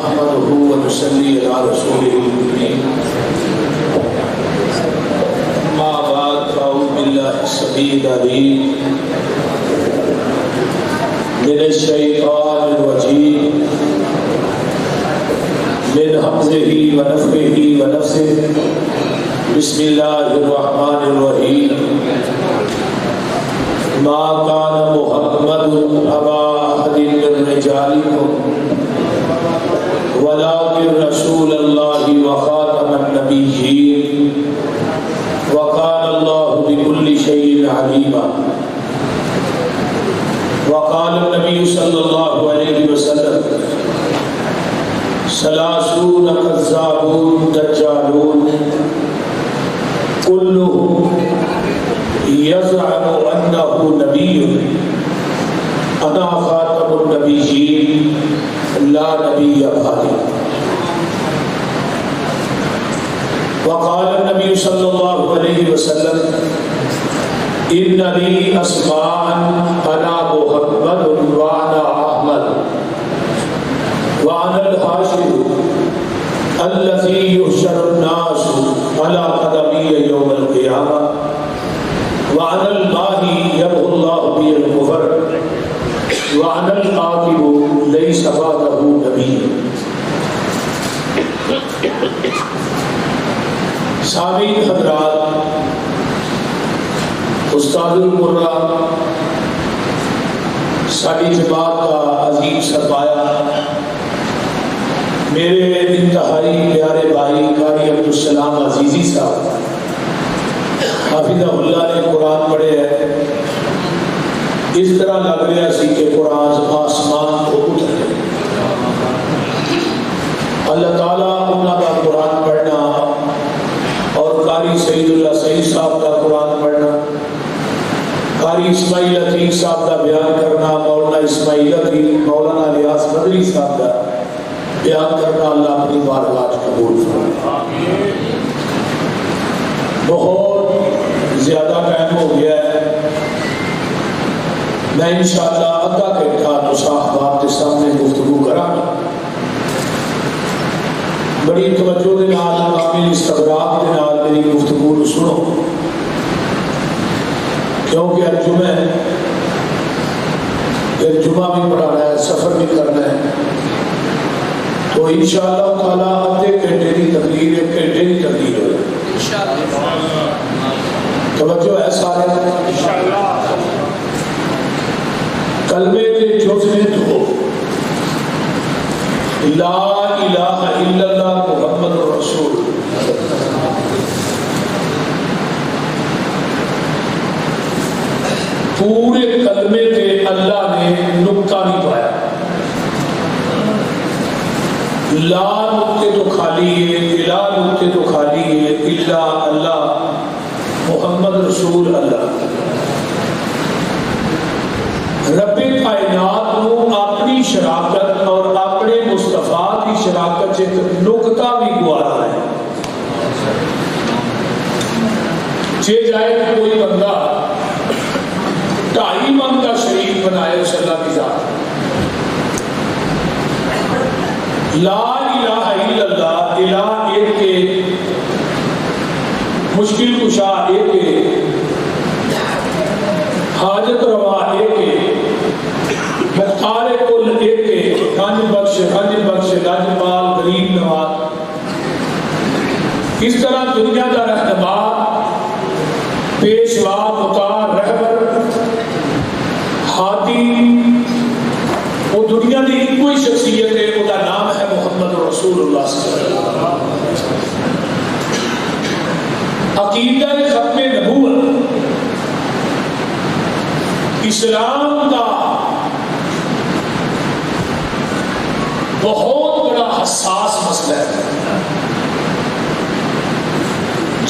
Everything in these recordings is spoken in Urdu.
نحمده ونصلي على رسوله الكريم ما بعد فأعوذ بالله السميع العليم من الشيطان الرجيم من همزه ونفخه ونفثه بسم الله الرحمن الرحيم ما كان محمد أبا أحد من رجالكم ولكن رسول الله وخاتم النبيين وكان الله بكل شيء عليما. وقال النبي صلى الله عليه وسلم ثلاثون كذابون دجالون كلهم يزعم أنه نبي أنا خاتم النبيين لا نبي بعدي. وقال النبي صلى الله عليه وسلم إن لي أسماء أنا محمد وأنا أحمد وأنا الحاشر الذي يحشر الناس على قدمي يوم القيامة وأنا الماحي يمحو الله بي الكفر وأنا العاقب ليس بعده نبي. سامعین حضرات، استاد القرآ ساری جماعت کا عظیم سرمایہ میرے انتہائی پیارے بھائی قاری عبدالسلام عزیزی صاحب حافظہ اللہ نے قرآن پڑھے ہے. اس طرح لگ رہا سی کہ قرآن آسمان کو اتر گئے. اللہ تعالیٰ انہوں کا قرآن پڑھنا اور قاری سعید اللہ سعید صاحب کا قرآن پڑھنا، قاری اسماعیل عتیق صاحب کا بیان کرنا، مولانا اسماعیل عتیق، مولانا الیاس بدری صاحب کا بیان کرنا، اللہ اپنی بارگاہ قبول فرمائے. بہت زیادہ ٹائم ہو گیا ہے. میں انشاءاللہ آدھا گھنٹہ صاحبات کے سامنے گفتگو کراں گا. بڑی توجہ کے نال کامل استغراق کے نال میری گفتگو کو سنو، کیونکہ اج جمعہ ہے، پھر جمعہ بھی پڑھانا ہے، سفر بھی کرنا ہے. تو انشاءاللہ تعالیٰ آدھے گھنٹے کی تقریر ایک گھنٹے کی تقریر ہے. توجہ ہے سارے؟ کلمے کے جز میں تو لا الہ الا اللہ محمد رسول. پورے کلمے تے اللہ نے نکتہ نہیں پایا. لا نکتے تو خالی ہے، الہ نکتے تو خالی ہے، الا اللہ محمد رسول اللہ. رب کائنات کو اپنی شراکت اور اپنے مصطفیٰ کی شراکت سے نکتہ بھی گوارا ہے. جے جائے کہ کوئی بندہ 2.5 من کا شریک بنائے اس اللہ کی ذات. لا الہ الا اللہ، الہ ایک کے، مشکل کشا ایک کے، حاجت روا ایک کے، مختار کل ایک کے، گنج بخش لاجپال غریب نواز. اس طرح دنیا کا رہنما، پیشوا، مطاع، رہبر، ہادی، وہ دنیا کی ایک کوئی شخصیت ہے، وہ کا نام ہے محمد رسول اللہ صلی اللہ علیہ وسلم. عقیدہ ختم نبوت اسلام کا بہت بڑا حساس مسئلہ ہے،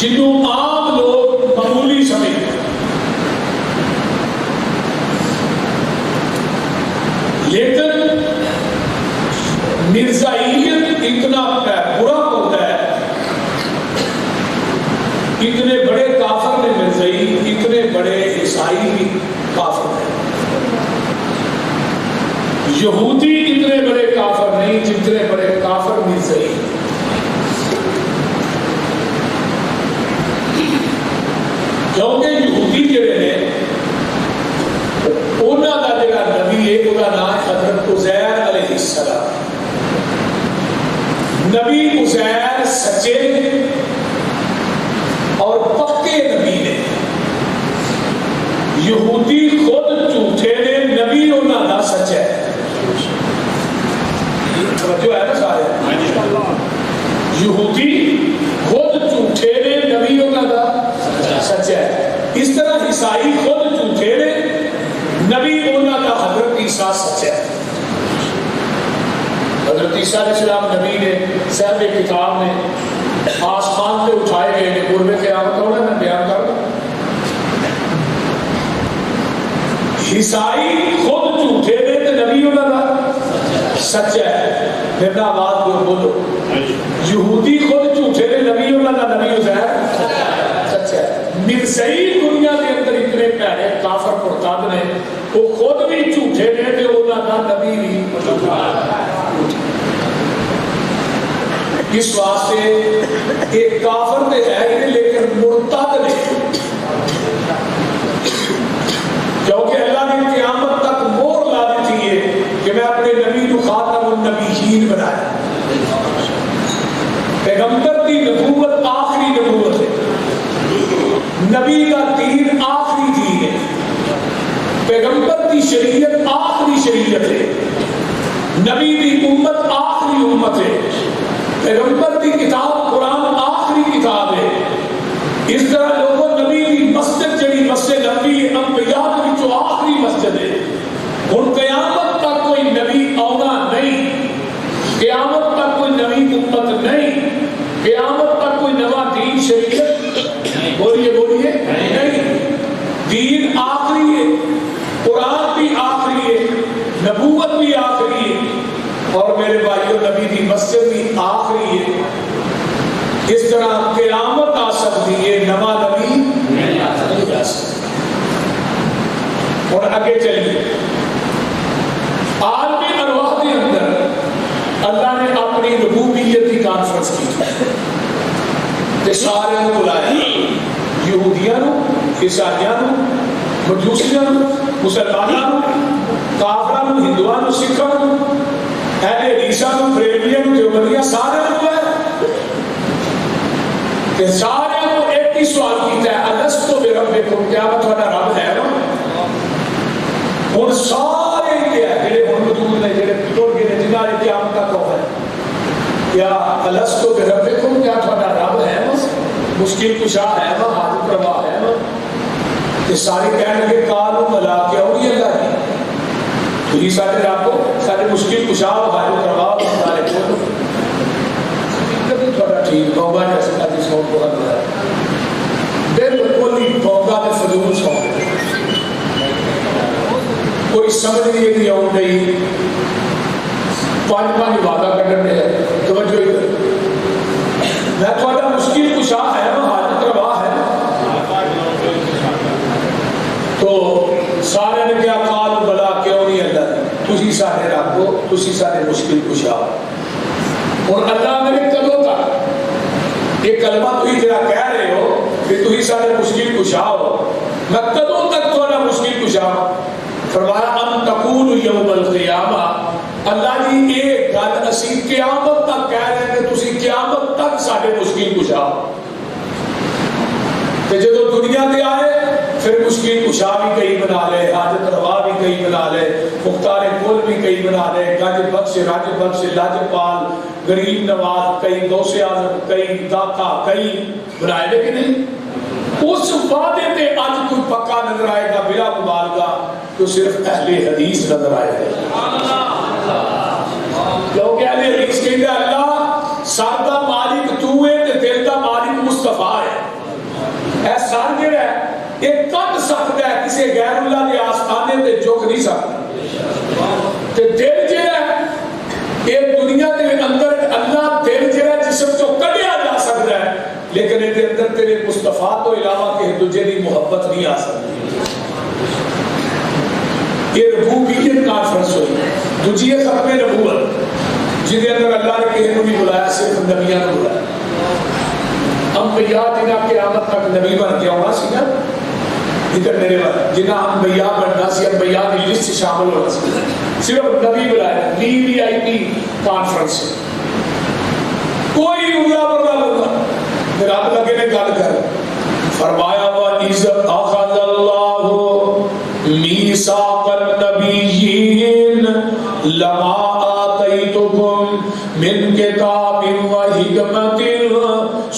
جنہوں عام لوگ معمولی سمجھتے ہیں. لیکن مرزائیت اتنا برا ہوتا ہے، اتنے بڑے کافر نے مرزائی، اتنے بڑے عیسائی بھی کافر ہیں. یہودی اتنے بڑے کافر نہیں جتنے بڑے کافر صحیح کیونکہ یہودی جڑے نے انہاں دا جڑا نبی ہے وہ نام حضرت عزیر علیہ السلام. نبی عزیر سچے اور پکے نبی نے. یہودی خود جھوٹے نے، نبی انہاں دا سچا ہے. جو ہے نا سارے یہودی خود جھوٹے نے، نبی انہاں دا سچا ہے. اس طرح عیسائی خود جھوٹے نے، نبی انہاں دا حضرت عیسیٰ سچا ہے. حضرت عیسیٰ علیہ السلام نبی نے صاحب کتاب نے آسمان پہ اٹھائے گئے نے. قرب قیامت ہونا میں بیان کر رہا ہوں. عیسائی خود جھوٹے نے تو نبی انہاں دا سچا ہے. میرا آواز کو بولو. یہودی خود جھوٹے نے، نبی انہاں دا نبی عزیر سچا ہے. مرزائی دنیا کے اندر اتنے پیارے کافر مرتد نے، وہ خود بھی جھوٹے نے تے انہاں دا نبی بھی. اس واسطے ایک کافر تے ہے لیکن مرتد نے، کیونکہ اللہ نے قیامت تک مہر لا دی ہے کہ میں اپنے نبی کو خاتم النبیین بنایا. پیغمبر کی نبوت آخری نبوت ہے، نبی کا دین آخری دین ہے، پیغمبر کی شریعت آخری شریعت ہے، نبی کی امت آخری امت ہے، پیغمبر کی کتاب قرآن آخری کتاب ہے. اس طرح لوگوں نبی کی مسجد جڑی مسجد نبی انبیاء کی جو آخری مسجد ہے. ہن قیامت تک کوئی نبی آنا نہیں، قیامت تک کوئی نبی امت نہیں، قیامت تک کوئی نوا دین شریعت بولیے نہیں. دین آخری ہے، قرآن بھی آخری ہے، نبوت بھی آخری ہے، اور میرے بھائیوں نبی کی مسجد بھی آخری ہے. اس طرح قیامت آ سکتی ہے، نوا نبی نہیں آ سکتا. اور آگے چلیے عالم ارواح کے اندر اللہ نے اپنی ربوبیت کی کانفرنس کی تے سارے بلایا، یہودیاں نو، عیسائیاں نو، مجوسیاں نو، مسلماناں نو، کافراں نو، ہندوؤں نو، سکھاں نو، اہل حدیثاں نو، بریلویاں نو، دیوبندیاں سارے بلایا کہ سارے کو ایک ہی سوال کیتا ہے الستو بربکم، کیا تہاڈا رب ہے نا؟ اور سارے کیا جڑے ہن موجود نے، جڑے ٹر گئے نے، جنہاں نے قیامت تک ہو ہے، کیا الستو بربکم، کیا تہاڈا رب ہے نا؟ مشکل کشا ہے نا، حاجت روا ہے نا؟ کہ سارے کہنے لگے کالو بلا کیوں نہیں اللہ کی تھی سارے رب کو، سارے مشکل کشا حاجت روا سارے کو تھوڑا ٹھیک ہوگا. جیسے کہ سو کو ہے بالکل ہی ہوگا تے فضول سو کوئی سمجھ نہیں آؤں گئی. پانچ وعدہ کرنے ہیں توجہ ادھر. میں تھوڑا مشکل کشا ہے نا، حاجت روا ہے نا. تو سارے نے کیا قال بلا کیوں نہیں اللہ تسی سارے رب کو، تسی سارے مشکل کشا. اور اللہ نے کدوں تک یہ کلمہ تھی جڑا کہہ رہے ہو کہ تھی سارے مشکل کشا ہو، میں کدوں تک تھوڑا مشکل کشا؟ فرمایا ان تقول یوم القیامہ، اللہ جی ایک گل اسی قیامت تک کہہ رہے ہیں کہ تسی قیامت تک سارے مشکل کشا ہو. کہ جدو دنیا دے آئے پھر مشکل کشا بھی کئی بنا لے، حاجت روا بھی کئی بنا لے، مختار کل بھی کئی بنا لے، گج بخش راج بخش لاجپال غریب نواز کئی، غوث اعظم کئی، داتا کئی بنائے. لیکن نہیں اس وعدے پہ آج کوئی پکا نظر آئے گا بلا مبالغہ تو صرف اہل حدیث نظر آئے گا. کیونکہ اہل حدیث کہتے ہیں اللہ سر دا مالک تو ہے تے دل دا مالک مصطفیٰ ہے. اے سر جڑا ہے یہ کٹ سکتا ہے کسی غیر اللہ کے آستانے تے جھک نہیں سکتا. تے دل جڑا ہے یہ دنیا کے اندر اللہ دل جڑا جسم چوں کڈیا جا سکتا ہے، لیکن یہ اندر تیرے مصطفیٰ تو علاوہ کہ دوجے دی محبت نہیں آ سکتی. یہ ربوبیت کانفرنس ہوئی. دوجی ختم نبوت جہدے اندر اللہ نے کسی کو نہیں بلایا، صرف نبیاں نے بلایا۔ انبیاء جنہاں قیامت تک نبی بن کے آنا سی نا، ادھر میرے بات جنہاں انبیاء بننا سی، انبیاء کی لسٹ شامل ہونا سی، صرف نبی بلایا۔ VVIP کانفرنس کوئی اگلا بڑا بندہ رب لگے نے گل کر فرمایا وَإِذْ أَخَذَ اللَّهُ مِيثَاقَ النَّبِيِّينَ لَمَا آتَيْتُكُم مِّن كِتَابٍ وَحِكْمَةٍ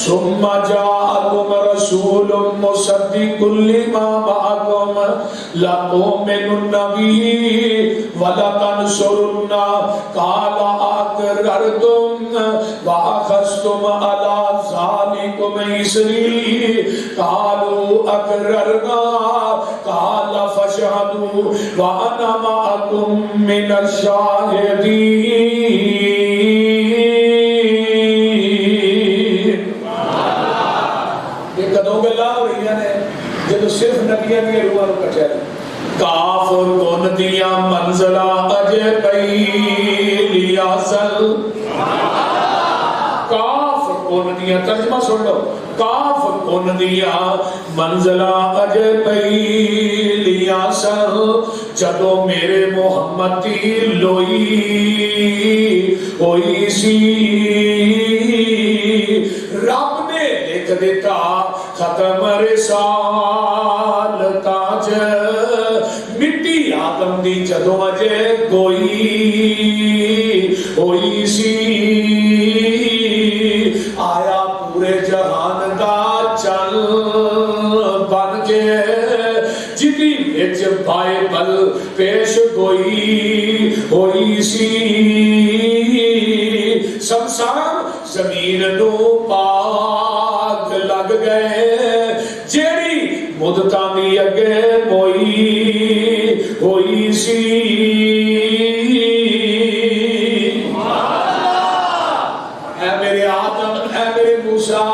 ثُمَّ جَاءَكُمْ رَسُولٌ مُصَدِّقٌ لِّمَا مَعَكُمْ لَتُؤْمِنُنَّ بِهِ وَلَتَنصُرُنَّهُ قَالَ أَقْرَرْتُمْ وَأَخَذْتُمْ عَلَىٰ ذَٰلِكُمْ إِصْرِي قَالُوا أَقْرَرْنَا قَالَ فَاشْهَدُوا وَأَنَا مَعَكُمْ مِنَ الشَّاهِدِينَ۔ یہ کدوں گلاں ہو رہی ہیں جب صرف نبیاں کی روحاں نوں کٹیا کاف کون دیاں منزلہ اجے پئی لیاسل کاف کون دیاں ترجمہ سن لو کاف کون دیاں منزلہ اجے پئی لیاسل جدو میرے محمد دی لوئی ہوئی سی رب نے لکھ دیتا ختم رسال تاج مٹی آدم دی جدو اجے گوئی ہوئی سی آیا پورے جہان دا چل بن کے جدی وچ بائبل پیش گوئی ہوئی سی سمسان زمین نو پاک لگ گئے جیڑی مدتاں دی اگے موئی ہوئی سی اے میرے آدم اے میرے موسیٰ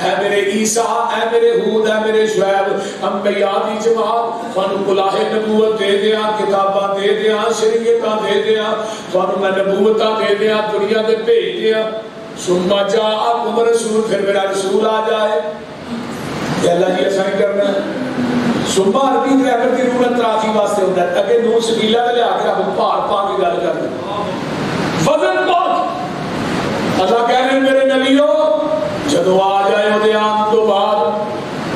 اے میرے عیسیٰ اے میرے ہود اے میرے شعیب انبیاء دی جماعت تھانوں کلاہ نبوت دے دیاں کتاباں دے دیاں شریعتاں دے دیاں تھانوں میں نبوتاں دے دیاں دنیا دے بھیج دیاں ثم جاءکم رسول پھر میرا رسول آ جائے کہ اللہ جی اسائیں کرنا ہے ثم عربی گرامر کی رولت ترافی واسطے ہوتا ہے اگے نون سکیلا دے لے آ کے آپ پار پا کے گل کر دیں وزن پاک اللہ کہہ رہے ہیں میرے نبیوں جدو آ جائے وہ دے آن تو بعد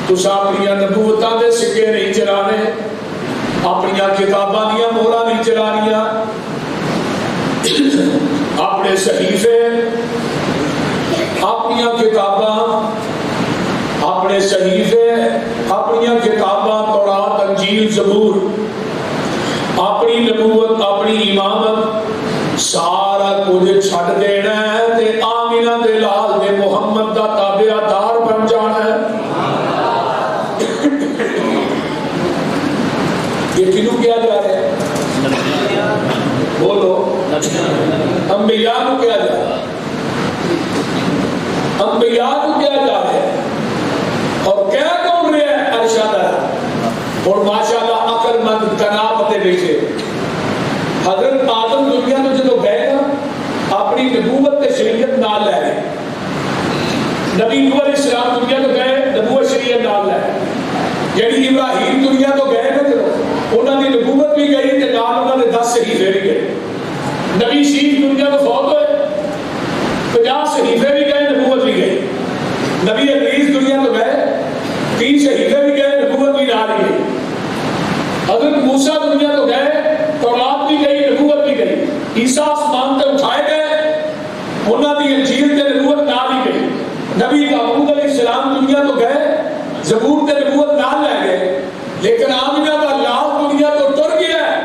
تو اپنی نبوتاں دے سکے نہیں چلانے اپنی کتاباں دیا مہراں نہیں چلانیاں اپنے صحیفے اپنی کتاباں اپنے صحیفے اپنی کتاباں تورات انجیل زبور اپنی نبوت اپنی امامت سارا کچھ چھڈ دینا ہے تے آمینہ دے لال دے محمد دا تابع دار بن جانا ہے یہ کنوں کیا جا رہا ہے بولو انبیاء کو کیا جا رہا ہے انبیاء کو کیا جا رہا ہے اور کیا کون رہے ہیں ارشاد ہے اور ماشاءاللہ عقل مند تنابتے بیچے حضرت آدم دنیا تو جدو گئے نا اپنی نبوت تے شریعت نال لے گئے نبی نوح علیہ السلام دنیا تو گئے نبوت شریعت نال لے یعنی ابراہیم دنیا تو گئے نا جدو انہوں نے نبوت بھی گئی تے نال انہوں نے 10 صحیفے بھی گئے نبی شیخ دنیا تو فوت ہوئے 50 صحیفے بھی گئے نبوت بھی گئی نبی ادریس دنیا تو گئے 3 صحیفے بھی گئے نبوت بھی نال گئی حضرت موسیٰ دنیا تو گئے تورات بھی گئی نبوت بھی گئی عیسیٰ آسمان تے اٹھائے گئے انہاں دی انجیل تے نبوت نال ہی گئی نبی داؤد علیہ السلام دنیا تو گئے زبور تے نبوت نال لے گئے لیکن آمینہ دا لال دنیا تو ٹر گیا ہے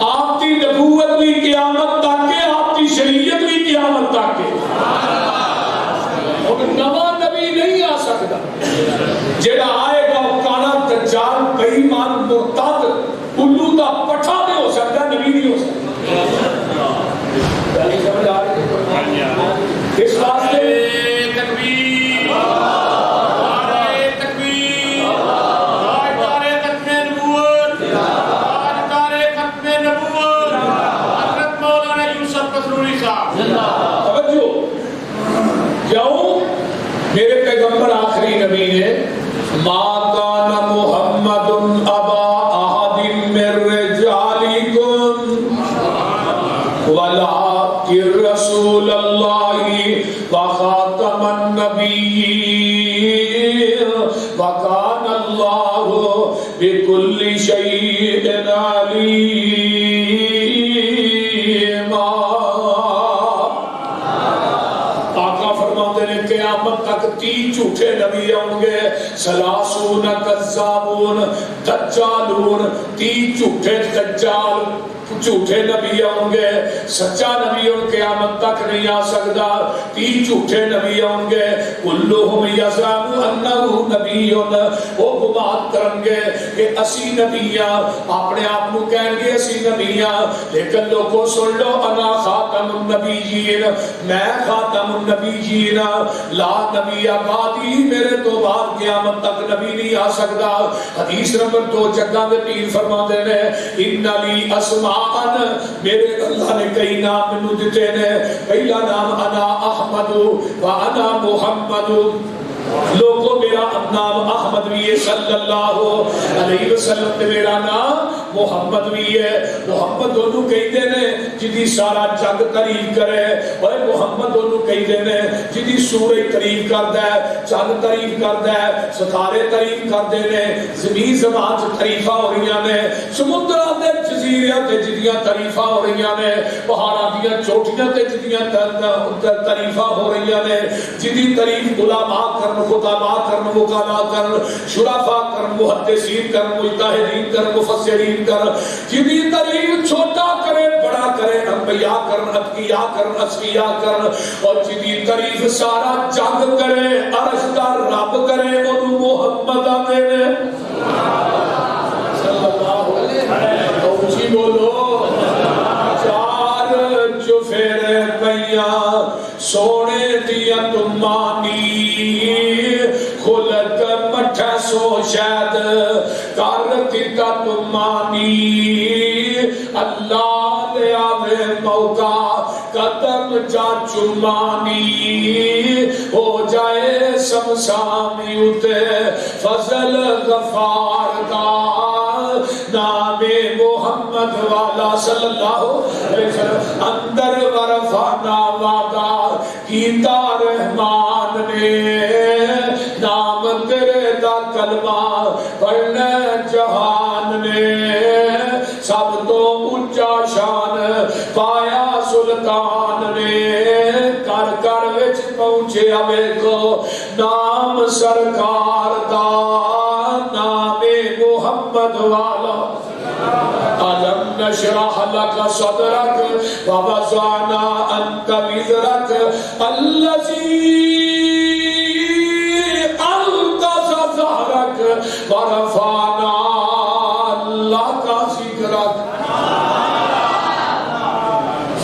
آپ کی نبوت بھی قیامت تک کے آپ کی شریعت بھی قیامت تک کے اور نواں نبی نہیں آ سکتا جڑا آئے گا وہ کانا دجال بے ایمان مرتد الو دا پٹھا نہیں ہو سکتا نبی نہیں ہو سکتا پہلی سمجھ آ رہی ہے اس واسطے تکبیر نعرہ تکبیر نعرہ ختم نبوت نعرہ ختم نبوت حضرت مولانا یوسف قصروری صاحب نبی نے ما کان محمد ابا احد من رجالکم ولکن رسول اللہ وخاتم النبیین وکان اللہ بکل شیء علیم. آقا فرماتے ہیں قیامت تک 30 جھوٹے نبی ہوں گے. سلاسون کذابون دجالون، 30 جھوٹے دجال جھوٹے نبی ہوں گے. سچا نبی ان قیامت تک نہیں آ سکتا. 30 جھوٹے نبی ہوں گے. کلہم یزعم انہ نبی، وہ گمان کریں گے کہ اسی نبی ہاں، اپنے آپ کو کہیں گے اسی نبی ہاں، لیکن لوگوں سن لو انا خاتم النبیین، میں خاتم النبیین، لا نبی بعدی، میرے تو بعد قیامت تک نبی نہیں آ سکتا. حدیث نمبر 2 جگہ میں پیر فرماتے ہیں ان لی اسماء، میرے اللہ نے کئی نام منو دیتے ہیں. پہلا نام انا احمد و انا محمد، لوگوں میرا نام احمد بھی ہے صلی اللہ علیہ وسلم، میرا نام محمد بھی ہے. محمد انہوں کہتے ہیں جدی سارا جگ تعریف کرے، اور محمد انہوں کہتے ہیں جدی سورج تعریف کرتا ہے، چند تعریف کرتا ہے، ستارے تعریف کرتے ہیں، زمین زمان سے تعریفہ ہو رہی ہیں، سمندرات دے جزیریاں تے جدیاں تعریفہ ہو رہی ہیں، پہاڑاں دیاں چوٹیاں تے جدیاں تعریفہ ہو رہی ہیں. جدی تعریف علماء کرن، خطباء کرن، وکلاء کرن، شرفاء کرن، محدثین کرن، مجتہدین کرن، مفسرین کرن، جدی تعریف چھوٹا کرے بڑا کرے، انبیاء کرن، اتقیاء کرن، اصفیاء کرن، اور جدی تعریف سارا جگ کرے، عرش دا رب کرے، انہوں محمد آتے ہیں صلی اللہ علیہ وسلم. اونچی بولو. چار چفیرے پیاں سونے دیا تمانی، کھلک مٹھا سو شاید کر دیتا تمانی. اللہ لے آوے موقع قدم جا چمانی، ہو جائے سمسامی اتے فضل غفار دا نام محمد والا صلی اللہ علیہ وسلم. اندر ورفانا وعدہ کیتا رحمان نے، نام تیرے دا کلمہ پڑھنے جہان نے، سب تو اونچا شان پایا سلطان نے. کر کر وچ پہنچے اوے کو نام سرکار دا، نام محمد والا. ألم نشرح لك صدرك ووضعنا عنك وزرك الذي أنقض ظهرك ورفعنا لك ذكرك.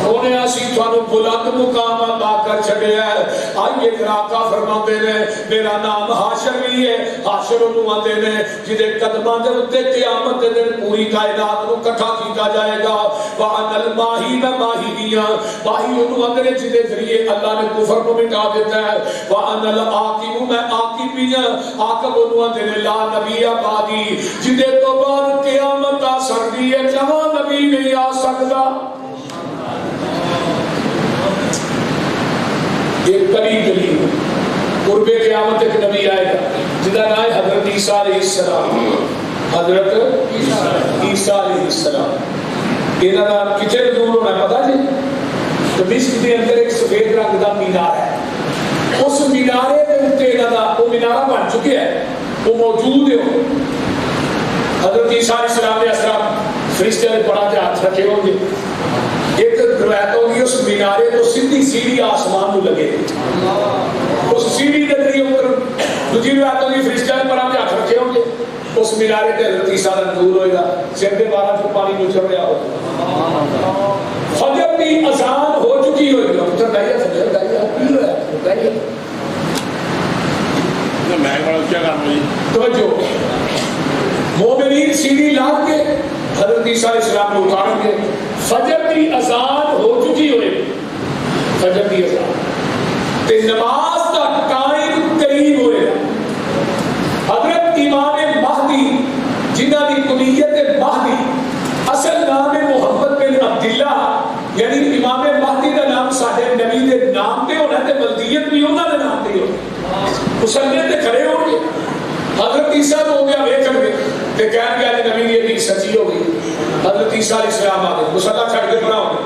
سونے اسی تھانو بلند مقام عطا کر چھڑیا ہے. آئیے آقا فرماتے ہیں میرا نام حاشر بھی ہے. حاشر انہوں آتے ہیں جدے قدمہ دے اتے قیامت دے دن پوری کائنات نو کٹھا کیتا جائے گا. وَعَنَ الْمَاہی میں ماہی دیاں، ماہی انہوں آتے ہیں جدے ذریعے اللہ نے کفر کو مٹا دیتا ہے. وَعَنَ الْعَاقِبُ میں عاقب بھی ہیں، عاقب انہوں آتے ہیں لا نبی آبادی، جدے تو بعد قیامت آ سکتی ہے، جہاں نبی نہیں آ سکتا. ایک قریب دلیل قرب قیامت ایک نبی آئے گا جدا نام ہے حضرت عیسیٰ علیہ السلام. حضرت عیسیٰ علیہ السلام انہاں دا کتنے دور ہونا پتا جی؟ تو مصر کے اندر ایک سفید رنگ دا مینار ہے. اس مینارے دے اوپر انہاں دا وہ مینارہ بن چکے ہے، وہ موجود ہے. حضرت عیسیٰ علیہ السلام نے اسلام فرشتے نے بڑا کے ہاتھ رکھے ہوں گے. ایک روایت ہوگی اس مینارے تو سیدھی سیڑھی آسمان کو لگے، اس سیڑھی کے ذریعے اوپر. دوسری روایت ہوگی فرشتے نے بڑا کے ہاتھ رکھے ہوں گے. اس مینارے تے حضرت عیسیٰ کا نزول ہوئے گا، سر کے 12 فٹ پانی نچڑ رہا ہوگا. فجر کی اذان ہو چکی ہوئے گا. پتر گائیے فجر گائیے کی ہوا ہے گائیے میں بڑا کیا کام ہوئی توجہ. مومنین سیڑھی لاد کے حضرت عیسیٰ علیہ السلام کو اتاریں گے. فجر کی اذان ہو چکی ہوئے، فجر کی اذان تے نماز کا ٹائم قریب ہوئے گا. جنہ کی کنیت مہدی، اصل نام ہے محمد بن عبداللہ، یعنی امام مہدی کا نام ساڈے نبی دے نام تے ہونا تے ولدیت بھی انہاں دے نام تے ہونی، مسلے تے کھڑے ہو گے، حضرت عیسیٰ تو ہو گیا ویکھن گے تے کہن گے نبی دی حدیث سچی ہو گئی، حضرت عیسیٰ علیہ السلام آ گئے مصلی چھڈ کے پڑھاؤ گے،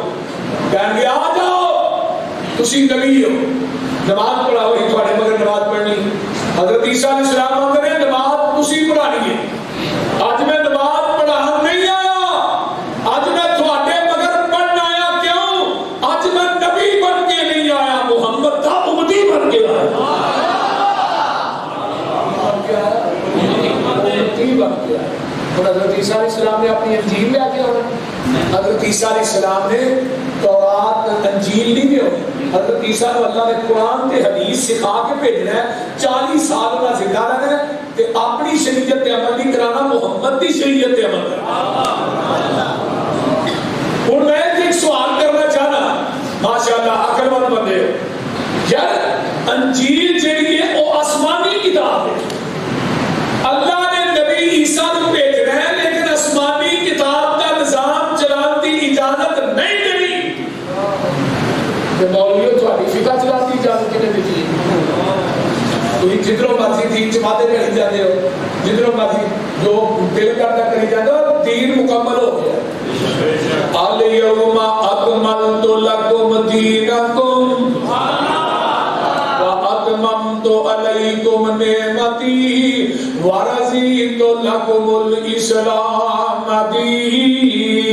کہن گے آ جاؤ تسی نبی ہو نماز پڑھاؤ ہی تھوڑے مگر نماز پڑھنی، حضرت عیسیٰ علیہ السلام آ گئے نماز تسی پڑھانی ہے، اج میں نماز پڑھان نہیں آیا، اج میں تھوڑے مگر پڑھنا آیا، کیوں؟ اج میں نبی بن کے نہیں آیا، محمد کا امتی بن کے آیا، امتی بن کے آیا۔ اور حضرت عیسیٰ علیہ السلام نے اپنی انجیل لے کے آنا، حضرت عیسیٰ علیہ السلام نے تورات انجیل نہیں لے آئی، حضرت عیسیٰ کو اللہ نے قرآن تے حدیث سکھا کے بھیجنا ہے، 40 سال انہاں زندہ رہنا ہے تے اپنی شریعت تے عمل نہیں کرانا، محمد دی شریعت تے عمل کرانا۔ ہن میں ایک سوال کرنا چاہنا، ماشاءاللہ عقل مند بندے ہو یار، انجیل جہی ہے وہ آسمانی کتاب ہے، اللہ نے نبی عیسیٰ کو بھیجنا ہے لیکن آسمانی کتاب کا نظام چلان دی اجازت نہیں دینی، مولویوں تھوڑی فقہ چلان دی اجازت کنے دیتی ہے؟ تھی جدھروں مرضی دین جماعتیں کری جاتے ہو، جدھروں مرضی جو دل کرتا کری جاتے ہو، دین مکمل ہو گیا۔ الیوم اکملت لکم دینکم واتممت علیکم نعمتی ورضیت لکم الاسلام دینا۔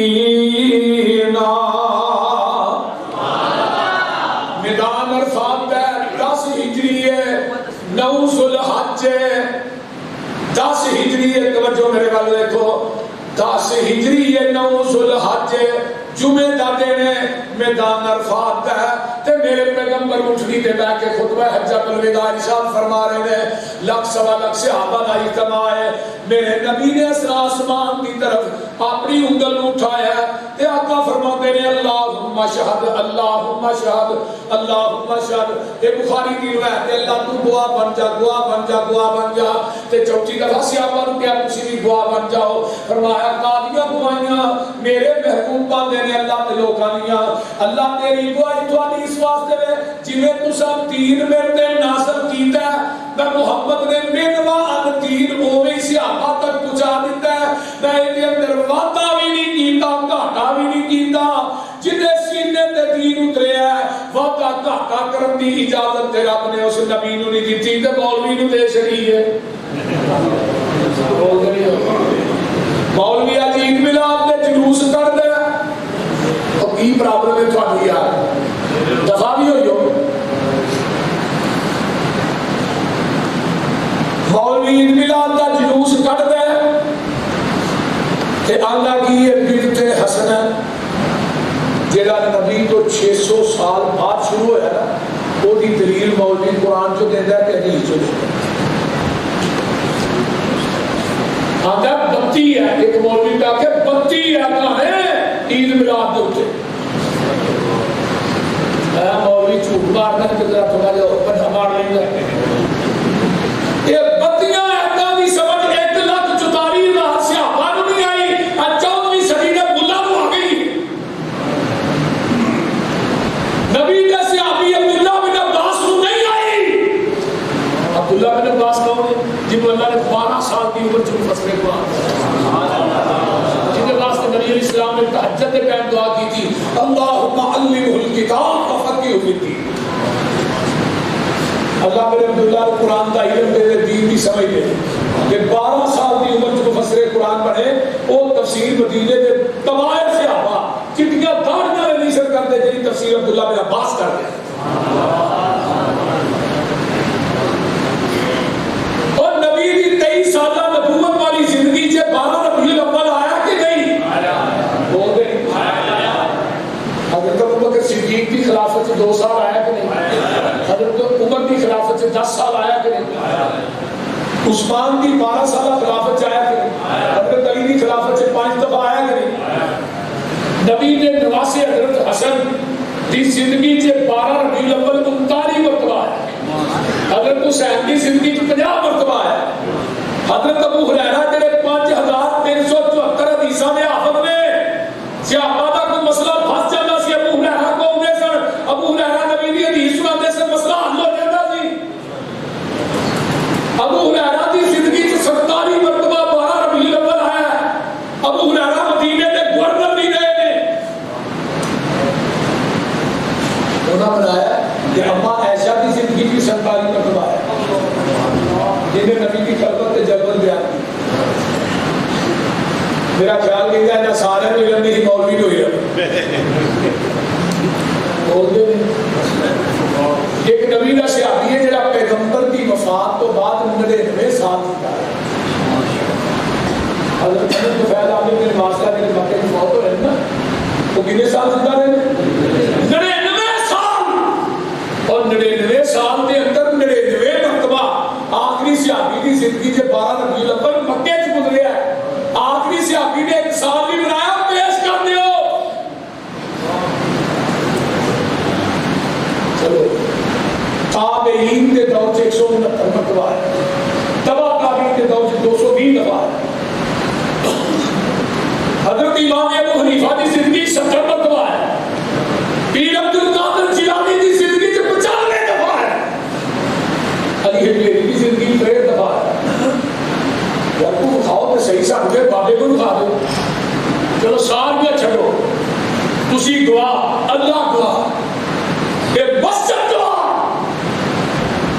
میدان عرفات ہے 10 ہجری ہے، 9 ذوالحج ہے، 10 ہجری ہے، توجہ میرے والے دیکھو، 10 ہجری ہے، 9 ذوالحج ہے، جمعے دا دن ہے، میدان عرفات ہے، تے میرے پیغمبر اٹھنی تے بیٹھ کے خطبہ حجۃ الوداع ارشاد فرما رہے ہیں، لاکھ سوا لاکھ صحابہ دا اجتماع ہے، میرے نبی نے آسمان کی طرف اپنی انگل اٹھایا تے آقا فرماتے ہیں اللہم شہد اللہم شہد اللہم شہد، یہ بخاری کی روایت ہے، اللہ تو گواہ بن جا گواہ بن جا گواہ بن جا، تے چوتھی دفعہ صحابہ نے کیا تسی بھی گواہ بن جاؤ، فرمایا قاضیاں گواہیاں میرے محبوب بندے نے اللہ تے لوکاں دیاں، اللہ تیری گواہی تھوڑی اس واسطے ہے جویں تساں تین میرے تے نازل کیتا ہے، میں محمد نے منوا ان تین اوویں صحابہ تک پہنچا دیتا ہے، میں ان کے اندر وعدہ بھی نہیں کیتا گھاٹا بھی نہیں کیتا، جدے سینے تے دین اتریا ہے وعدہ گھاٹا کرن دی اجازت تے رب نے اس نبی نوں نہیں دتی تے مولوی نوں دے چھڑی ہے۔ مولوی اج عید میلاد دے جلوس کردے تو کی پرابلم ہے تھوڑی یار، دفاع بھی ہوئی ہو، مولوی عید میلاد کا جلوس کردے تے اللہ کی یہ بدعت حسنہ جیڑا نبی تو 600 سال بعد شروع ہوا نا، وہ دی دلیل مولوی قرآن چو دیندا ہے کہ حدیث چو دیندا ہے۔ آدھا بتی ہے، ایک مولوی کا کہ بتی ہے کہاں عید میلاد دے اوتے، مولوی جھوٹ مارنا کہ ذرا تھوڑا جا بڑا مار لیں گے، یہ بتیاں ایدا دی سمجھ 1,44,000 صحابہ نوں نہیں آئی، 14ویں صدی دے ملا نوں آ گئی۔ نبی دے صحابی عبداللہ بن عباس نوں نہیں آئی۔ عبداللہ بن عباس کون ہے؟ جنہوں اللہ نے 12 سال کی عمر چ فصلے قرآن، جن کے واسطے نبی علیہ السلام نے تہجد کے ٹائم دعا کی تھی، اللہم علمہ الکتاب وفقہہ فی الدین، اللہ میرے عبداللہ کو قرآن کا علم دے دے، دین کی سمجھ دے کہ 12 سال کی عمر جو مفسر قرآن پڑھے وہ تفسیر مدینے دے تمام صحابہ چٹیاں داڑیاں نہیں سر کرتے جی تفسیر عبداللہ بن عباس کرتے، اور نبی کی 23 سالہ نبوت والی زندگی سے 12 ربیع الاول آیا کہ نہیں؟ بول دے حضرت ابوبکر صدیق کی خلافت سے 2 سال آیا کہ نہیں؟ حضرت عمر کی خلافت سے 10 سال آیا کہ نہیں؟ عثمان کی 12 سالہ خلافت سے آیا کہ نہیں؟ حضرت علی کی خلافت سے 5 دفعہ آیا کہ نہیں؟ نبی نے نواسے حضرت حسن کی زندگی سے 12 ربیع الاول 39 مرتبہ آیا، حضرت حسین کی زندگی 50 مرتبہ آیا، حضرت ابو ہریرہ جڑے 5000 عائشہ کی زندگی کی 47 مرتبہ ہے جنہیں نبی کی خلوت جلوت بیان کی. میرا خیال نہیں ہے نہ سارے کو علم نہیں مولوی کو علم بولتے ہیں. ایک نبی کا صحابی ہے جڑا پیغمبر کی وفات تو بعد 99 سال زندہ ہے. حضرت محمد فیض عامر بن واسطہ کے مکے میں فوت ہوئے نا وہ کتنے سال زندہ رہے 99 سال. اور 99 سال کے اندر 99 مرتبہ آخری صحابی کی زندگی سے 12 ربیع الاول مکے سے گزرے ہے. آخری صحابی نے ایک سال بھی بنایا پیش کر دیو. چلو تابعین کے دور سے 169 مرتبہ ہے. تبع تابعین کے دور سے 220 دفعہ ہے. حضرت امام ابو حنیفہ کی زندگی 70 مرتبہ ہے. پیر عبد القادر جیلانی کی زندگی 95 دفعہ ہے. علی حجویری کی زندگی 63 دفعہ ہے. جب کو دکھاؤ تو صحیح سمجھے بابے کو دکھا دو. چلو سارے چھڑو تسی گواہ اللہ گواہ اے مسجد گواہ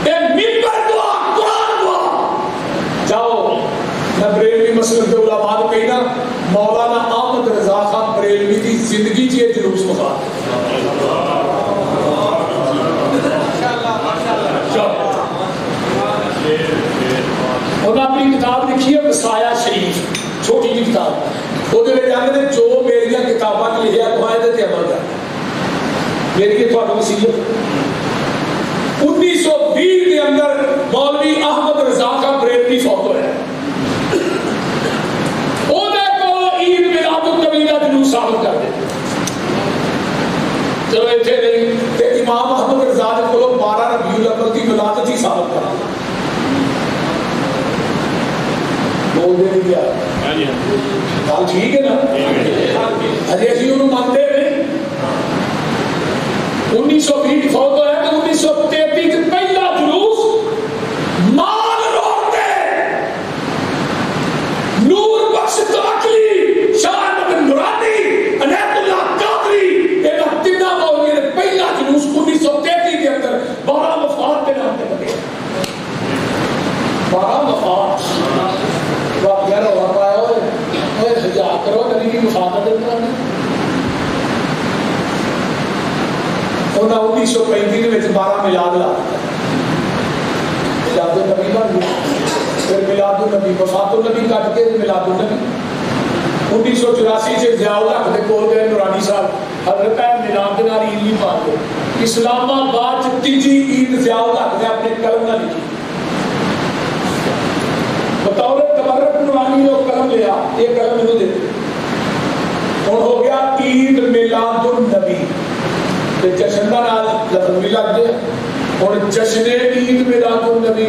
اے منبر گواہ قرآن گواہ. جاؤ نہ بریلوی مسلک کے علماء کو کہنا مولانا احمد رضا خان بریلوی کی زندگی چیئے جلوس مخواہ. انہوں نے اپنی کتاب لکھی ہے وصایا شریف چھوٹی جی کتاب. وہ جانے جو میری کتاباں لکھے قاعدے تے عمل کر میری یہ تھوڑا وصیت. 1920 کے اندر مولوی احمد رضا کا بریلوی فوت ہوا ہے. عید میلاد النبی کا جلوس ثابت کر دے. چلو اتنے نہیں کہ امام احمد رضا کو 12 ربیع الاول کی ولادت ہی ثابت کر. بول دے نہیں کیا گل ٹھیک ہے نا. ابھی اسی انہوں مانتے نہیں. 1920 فوت ہوا ہے تو 1933 کے پہلا جلوس مال روڈ پہ نور بخش توکلی شاہ احمد نورانی عنایت اللہ قادری یہ تینوں مولوی نے پہلا جلوس 1933 کے اندر 12 مفاد کے نام پہ لگے. 12 مفاد واقعہ ہوا پایا ہوئے حجاب کرو نبی کی مفادت کرنا. انہوں نے 1935 میں 12 میلاد لا میلاد النبی بن گیا. پھر میلاد النبی وفات النبی کٹ کے میلاد النبی. 1984 سے ضیاء الحق کے کول گئے نورانی صاحب حضرت میلاد کے نال عید نہیں پاتے. اسلام آباد تیجی عید ضیاء الحق نے اپنے قلم نہ لکھی. بطور تبرک نورانی نے قلم لیا یہ قلم انہوں دے اور ہو گیا عید میلاد النبی. جشن کا نام لفظ بھی لگ گیا. اور جشن عید میلاد النبی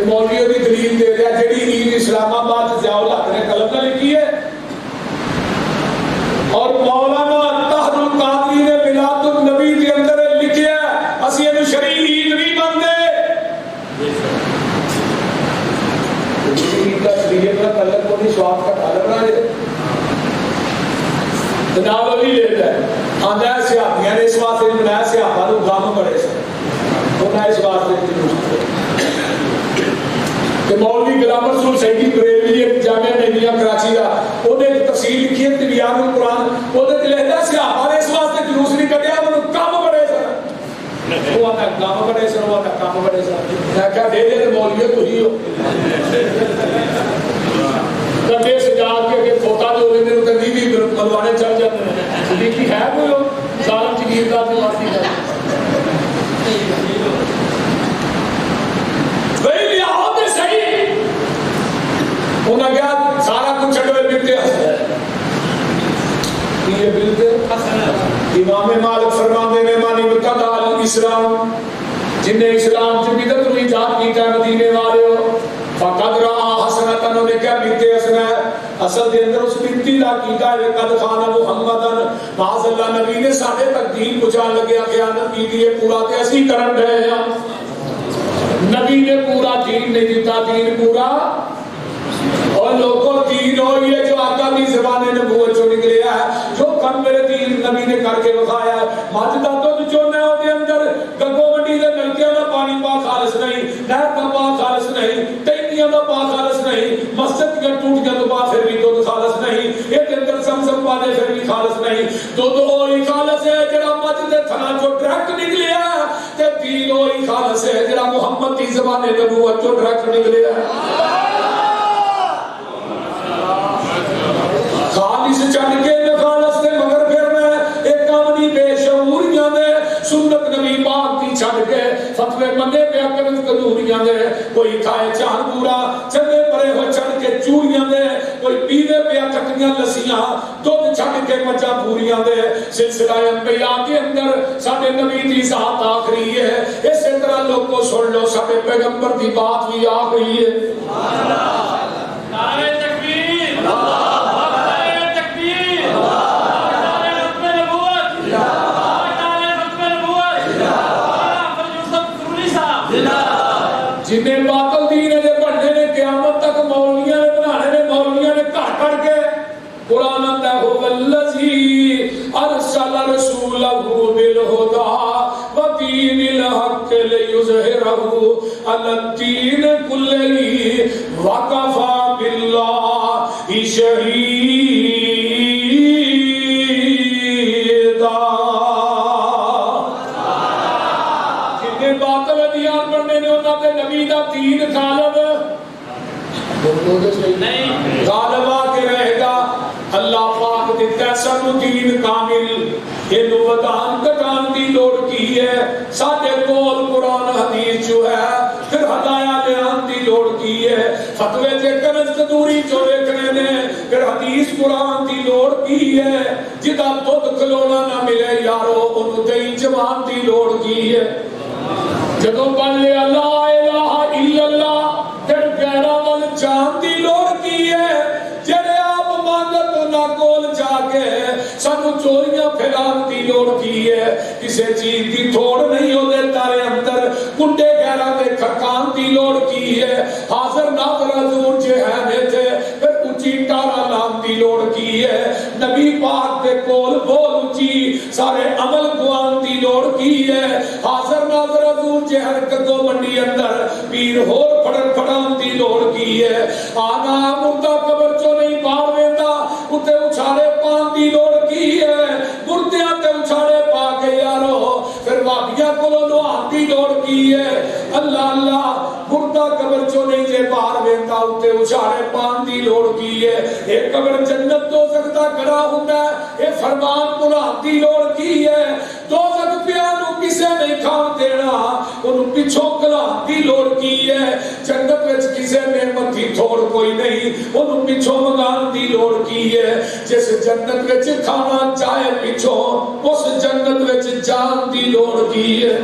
مولویوں کی دلیل دے رہا جہی عید اسلام آباد ضیاء الحق نے قلم نہ لکھی ہے. اور مولانا طاہر القادری نے میلاد النبی کے اندر لکھا ہے اسی یہ شرعی عید نہیں مانتے. عید کا شریعت کا تعلق کو نہیں سواد کا تعلق نہ ہے. جناب علی لیتا ہے آدھا ہے سیاحیاں نے اس واسطے بنایا سیاحا کو غم بڑے سے انہیں اس واسطے کہ مولوی غلام رسول سیدی بریلوی ایک جامعہ نعیمیہ کراچی کا انہیں ایک تفسیر لکھی ہے تبیان القرآن انہیں لکھتا سیاحا نے اس واسطے جلوس نہیں کٹیا انہوں کم بڑے سے وہ آتا کام بڑے سے وہ آتا کام بڑے سے میں کہا دے دے مولوی تو ہی ہو کٹے سجا کے کھوتا جو ہوئے میرے تنگی بھی ملوانے چل جاتے ہیں لیکن ہے کوئی ہو ظالم جگیردار جو آتی ہے وہی لیا ہوتے صحیح. انہوں نے کہا سارا کچھ چھڑو بلتے حسن ہے یہ بلتے حسن ہے. امام مالک فرماندے میں مانی بکتا الاسلام جنہیں اسلام سے بدت رو ایجاد کیتا ہے مدینے والے ہو فقد رہا حسنت انہوں نے کیا بلتے حسن ہے. اصل دے اندر اس بنتی لا کیتا ہے قد خانا محمدن معاذ اللہ نبی نے سارے تک دین پہنچان لگے خیانت کی دیئے پورا کیسی کرن رہے ہیں. نبی نے پورا دین نہیں دیتا دین پورا اور لوگوں دین ہو یہ جو آقا کی زبان نبوت جو نکلے ہے جو کم میرے دین نبی نے کر کے بخایا مجھ دا دودھ چونا ہے دے اندر گگو منڈی دے نلکیاں دا پانی پا خالص نہیں نہر دا پا خالص نہیں ٹینکیاں دا پا خالص نہیں مسجد کے ٹوٹ گیا تو پا پھر بھی دودھ خالص نہیں یہ اندر زمزم پا دے پھر بھی خالص نہیں دودھ وہی خالص ہے جڑا مجھ دے تھنا چو ڈائریکٹ نکلیا تے دین وہی خالص ہے جڑا محمد دی زبان نبوت چو ڈائریکٹ نکلیا خالص چڑھ کے خالص دے مگر پھر میں ایک کامنی بے شعوریاں دے سنت نبی پاک کی چھڑ کے فتوے بندے پہ اکرت قدوریاں دے کوئی کھائے چاند پورا چندے پرے ہو چھڑ کے چوریاں دے کوئی پیوے پہ اکٹیاں لسیاں دودھ چھڑ کے مچا پوریاں دے سلسلہ انبیاء کے اندر ساڑھے نبی دی ذات آخری ہے اسی طرح لوگ کو سن لو ساڑھے پیغمبر دی بات بھی آخری ہے نعرہ تکبیر نعرہ تکبیر جنہیں باطل دین ہے پڑھنے نے قیامت تک مولویاں نے بنانے نے مولویاں نے کٹ کٹ کے قرآن آتا ہے والذی ارسل رسولہ بالہدی ودین الحق لیظہرہ علی الدین کلہ وکفی باللہ شہیدا جنہیں باطل دیان پڑھنے نے انہوں نے نبی دا دین غالب غالب آ کے رہے گا اللہ پاک دیتا ہے سانو دین کامل یہ نوتان کٹان دی لوڑ کی ہے ساڑھے کول قرآن حدیث جو ہے پھر ہدایہ بیان دی لوڑ کی ہے فتوے جے کنج قدوری جو دیکھنے نے پھر حدیث قرآن دی لوڑ کی ہے جدا دودھ کھلونا نہ ملے یارو ان دئی جوان دی لوڑ کی ہے جدوں پڑھ لے لا الہ الا اللہ پھر غیرہ وال جان دی لوڑ کی ہے جڑے آپ مانگت نہ کول جا کے سانو چوریاں پھیلان دی لوڑ کی ہے کسے چیز دی تھوڑ نہیں ہو دے تارے اندر کنڈے غیرہ دے کھکان دی لوڑ کی ہے حاضر ناظر حضور جے ہے میں تھے پھر اچھی ٹارا لان دی لوڑ کی ہے نبی پاک دے کول بول اچھی سارے عمل گوان دی لوڑ کی ہے حاضر ناظر حضور جے ہر کدو منڈی اندر پیر ہور پڑھن پڑھان دی لوڑ کی ہے آنا مردہ قبر چو نہیں پار ویندہ اتے اچھارے پان دی لوڑ کی ہے مردیاں تے اچھارے پا کے یارو پھر وابیاں کلو نوان دی لوڑ کی ہے اللہ اللہ مردہ قبر چو نہیں جے پار ویندہ اتے اچھارے پان دی لوڑ کی ہے ایک قبر جنت دو سکتا کرا ہوتا ہے ایک فرمان قرآن دی لوڑ کی ہے دو سکت پیانو کسے نہیں کھان دینا انہوں پیچھوں کلان دی لوڑ کی ہے جنت وچ کسے نعمت دی تھوڑ کوئی نہیں انہوں پیچھوں مگان دی لوڑ کی ہے جس جنت وچ کھانا چاہے پیچھوں اس جنت وچ جان دی لوڑ کی ہے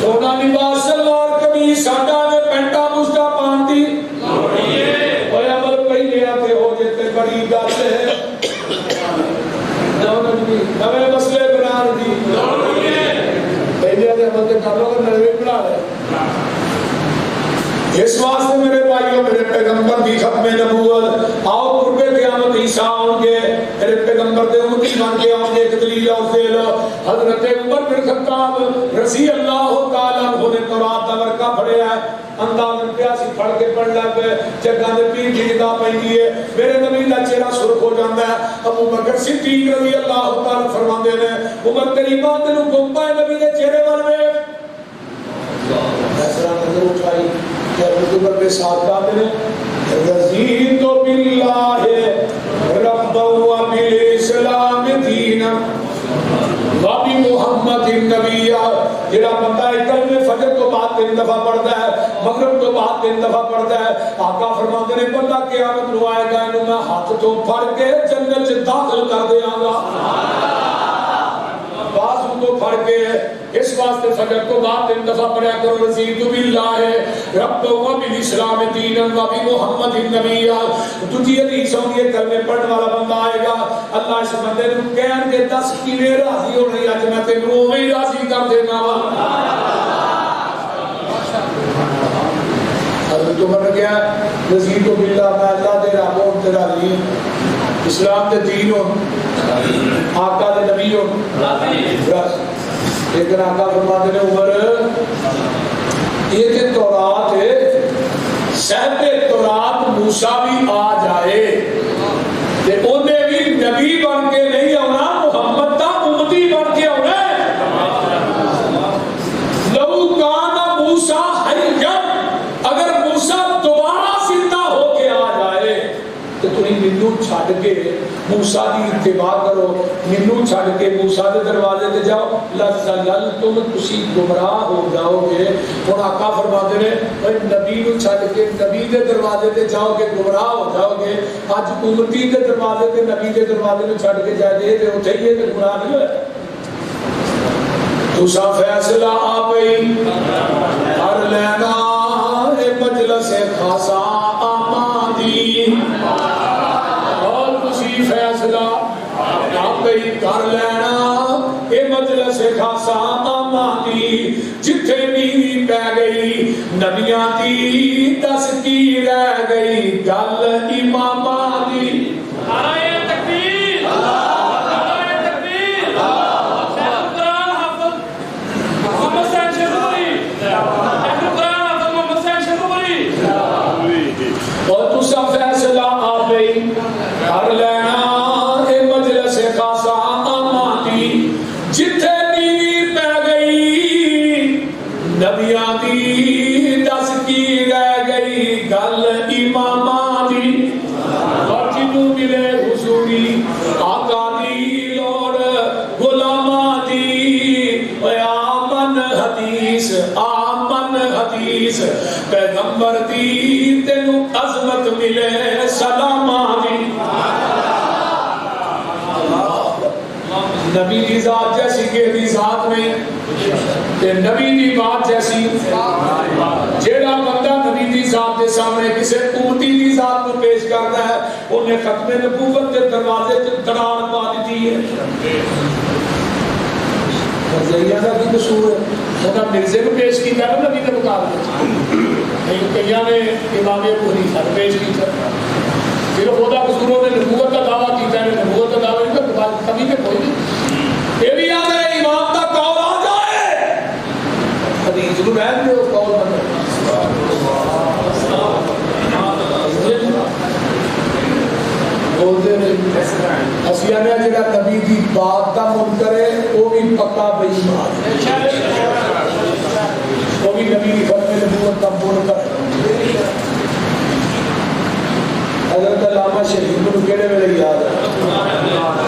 سونا لباس سلوار قمیص ساڈا میں پینٹا مشتا پان دی اوے عمل پہلے آتے ہو جتے بڑی گل ہے نوے مسئلے بنان دی پہلے آتے عمل تے کر لو کہ نوے بنا لے اس واسطے میرے بھائیوں میرے پیغمبر دی ختم نبوت آؤ قرب قیامت عیسیٰ آؤں گے میرے پیغمبر دے امتی بن کے آؤں گے ایک دلیل اور دے لو حضرت عمر بن خطاب رضی اللہ تعالیٰ عنہ نے تورات دا ورقہ پڑھیا ہے انداز پیاسی پڑھ کے پڑھ لگ جگہ دے پیر کی کتاب پڑھی ہے میرے نبی دا چہرہ سرخ ہو جاتا ہے ابو بکر صدیق رضی اللہ تعالیٰ فرماندے نے عمر تیری بات نو گم پائے نبی دے چہرے وال ویکھ ایسا نظر اٹھائی کہ ابو بکر کے ساتھ کہتے ہیں رضیت باللہ رب و بالاسلام دینا وابی محمد النبی جڑا بندہ کلمہ فجر تو بعد 3 دفعہ پڑھتا ہے مغرب تو بعد 3 دفعہ پڑھتا ہے آقا فرماتے ہیں بندہ قیامت نو آئے گا انہوں میں ہاتھ تو پھڑ کے جنت سے داخل کر دیاں گا بعض ان کو پھڑ کے اس واسطے فجر تو بعد 3 دفعہ پڑھا کرو رضیت باللہ رب و بالاسلام دینا وابی محمد النبی تجھے حدیث ہوں گے کلمے پڑھنے والا بندہ آئے گا اللہ اس بندے نے کہن کے 10 کیویں راضی ہو رہی اج میں تینوں اوویں راضی کر دینا وا حضرت عمر نے کہا رضیت باللہ میں اللہ دے رب ہوں تیرا دین اسلام دے دین ہوں آقا دے نبی ہوں بس لیکن آقا فرماتے ہیں عمر یہ کہ تورات ہے صاحب تورات موسیٰ بھی آ جائے کہ انہیں بھی نبی بن کے نہیں ہونا محمد تا امتی بن کے ہونا لو کان موسیٰ حیّن اگر موسیٰ دوبارہ زندہ ہو کے آ جائے تو تمہیں منو چھڑ کے موسیٰ کی اتباع کرو منو چھڑ کے موسیٰ کے دروازے تے جاؤ لَزَلَلْتُمْ تسی گمراہ ہو جاؤ گے اور آقا فرماتے ہیں نبی نو چھڑ کے نبی کے دروازے تے جاؤ گے گمراہ ہو جاؤ گے آج امتی کے دروازے تے نبی کے دروازے نو چھڑ کے جائے تے اتھے ہی تے گمراہ نہیں ہوئے تسا فیصلہ آپئی کر لینا مجلس خاصا آمادی اور تسی فیصلہ آپ ہی کر لینا اے مجلس خاصا آمادی جتھے نیوی پہ گئی نبیاں دی دس کی رہ گئی گل اماماں دی نعرہ تکبیر نعرہ تکبیر شیخ قرآن حافظ محمد حسین شیخوری اور تسا فیصلہ آپ ہی کر لینا اے مجلس خاصا آمادی جتھے نیوی پہ گئی نبیاں دی دس کی رہ گئی گل اماماں دی اور جنوں ملے حضوری آقا دی لوڑ غلاماں دی آمن حدیث آمن حدیث پیغمبر دی تینو عظمت ملے سلاماں دی نبی دی ذات جیسی کہ دی ذات نہیں تے نبی دی بات جیسی جیڑا بندہ نبی دی ذات دے سامنے کسے امتی دی ذات کو پیش کرتا ہے انہیں ختم نبوت کے دروازے تے دراڑ پا دیتی ہے مرزیہ کا بھی قصور ہے انہاں مرزے کو پیش کیتا ہے نبی کے مقابلے کئیاں نے امام ابو حنیفہ کو پیش کیتا صرف خدا قصوروں نے نبوت کا دعویٰ کیتا ہے نبوت کا دعویٰ نہیں کرتا کبھی کہ کوئی نہیں یہ بھی یاد ہے امام کا قول آ جائے حدیث کو رہن دے اس قول بندے بولتے نہیں اسیہ نے جگہ نبی کی بات کا منکر ہے وہ بھی پکا بے ایمان وہ بھی نبی کی ختم نبوت کا منکر ہے حضرت علامہ شریف کو کہنے میں یاد ہے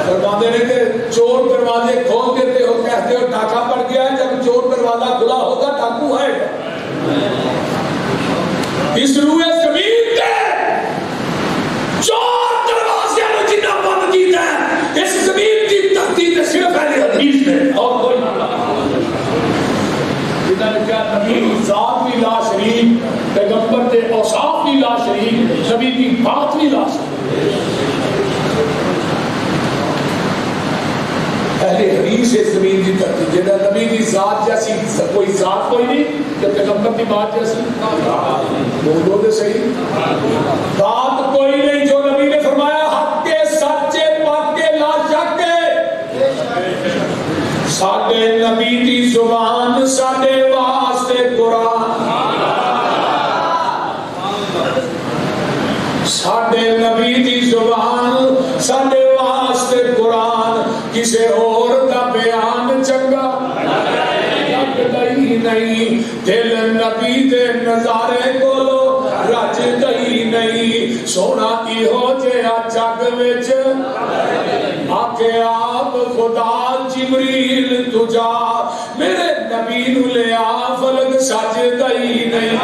فرماتے ہیں کہ چور دروازے کھول دیتے ہو کہتے ہو ڈاکہ پڑ گیا ہے جب چور دروازہ کھلا ہوگا ڈاکو ہے اس روئے زمین کے چور دروازے نے جنہ بند کیتا ہے اس زمین کی تحقیق صرف ہے حدیث میں اور کوئی کیا نبی ذات بھی لا شریک پیغمبر کے اوصاف بھی لا شریک نبی کی بات بھی لا شریک اہل حدیث اس زمین کی ترتیب جیسا نبی کی ذات جیسی کوئی ذات کوئی نہیں کہ پیغمبر کی بات جیسی بولو تو صحیح بات کوئی نہیں جو نبی نے فرمایا حق کے سچے پاک کے لا شک ساڈے نبی دی زبان ساڈے واسطے قرآن ساڈے نبی دی زبان ساڈے واسطے قرآن کسے اور دا بیان چنگا نہیں دل نبی دے نظارے کولو رج گئی نہیں سونا ایہو جہا جگ وچ آکے آپ خدا جبریل تجا میرے نبی نو لیا فلک سج گئی نہیں